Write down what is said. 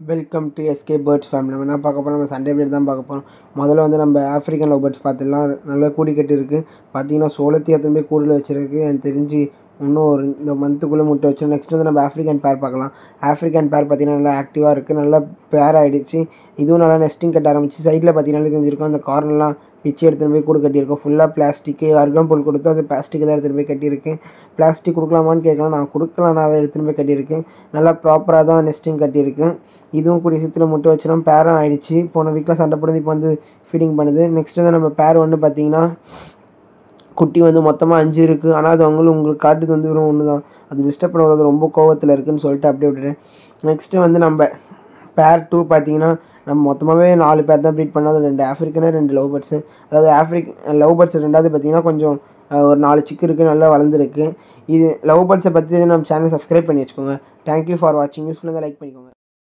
Welcome to SK birds family. நம்ம என்ன பார்க்க போகிறோம்? நம்ம சண்டே பிரீட் தான் பார்க்க போகிறோம். முதல்ல வந்து நம்ம ஆஃப்ரிக்கன் லவ் பேர்ட்ஸ் பார்த்துலாம் நல்லா கூடி கட்டி இருக்குது. பார்த்தீங்கன்னா சோளத்தி எத்தனை போய் கூடில் வச்சுருக்கு. எனக்கு தெரிஞ்சு இன்னும் ஒரு இந்த மந்த்துக்குள்ளே முட்டை வச்சிடும். நெக்ஸ்ட் வந்து நம்ம ஆஃப்ரிக்கன் பேர் பார்க்கலாம். ஆஃப்ரிக்கன் பேர் பார்த்தீங்கன்னா நல்லா ஆக்டிவாக இருக்குது, நல்லா பேர் ஆகிடுச்சு. இதுவும் நல்லா நெஸ்டிங் கட்ட ஆரம்பிச்சு. சைடில் பார்த்தீங்கன்னா தெரிஞ்சிருக்கும் அந்த கார்னர்லாம் பிச்சு எடுத்துகிட்டு போய் கூடு கட்டியிருக்கோம். ஃபுல்லாக பிளாஸ்டிக்கு அருகம்புல் கொடுத்து அந்த பிளாஸ்டிக்கு தான் எடுத்துகிட்டு போய் கட்டியிருக்கேன். பிளாஸ்டிக் கொடுக்கலாமான்னு கேட்கலாம். நான் கொடுக்கலாம், நான் அதை எடுத்துகிட்டு போய் கட்டியிருக்கேன். நல்லா ப்ராப்பராக தான் நெஸ்டிங் கட்டியிருக்கேன். இதுவும் கூடிய சீக்கிரத்தில் முட்டை வச்சிடும். பேரும் ஆகிடுச்சு. போன வீக்கில் சண்டை போடுறது இப்போ வந்து ஃபீடிங் பண்ணுது. நெக்ஸ்ட் வந்து நம்ம பேர் ஒன்று பார்த்தீங்கன்னா குட்டி வந்து மொத்தமாக 5 இருக்குது. ஆனால் அது உங்களுக்கு காட்டுது வந்து வெறும் 1 தான். அது டிஸ்டர்ப் பண்ணுறது ரொம்ப கோவத்தில் இருக்குதுன்னு சொல்லிட்டு அப்படியே விட்டுட்டேன். நெக்ஸ்ட்டு வந்து நம்ம பேர் 2 பார்த்தீங்கன்னா நம்ம மொத்தமாகவே 4 பேர் தான் ப்ரீட் பண்ணோம். அது 2 ஆஃப்ரிக்கனு 2 லவ் பேர்ட்ஸு. அதாவது லவ் பேர்ட்ஸ் ரெண்டாவது பார்த்தீங்கன்னா கொஞ்சம் ஒரு 4 சிக்கு இருக்குது, நல்லா வளர்ந்துருக்கு. இது லவ் பேர்ட்ஸை பற்றி நம்ம சேனல் சப்ஸ்கிரைப் பண்ணி வச்சுக்கோங்க. தேங்க்யூ ஃபார் வாட்சிங். யூஸ்ஃபுல்லாக லைக் பண்ணிக்கோங்க.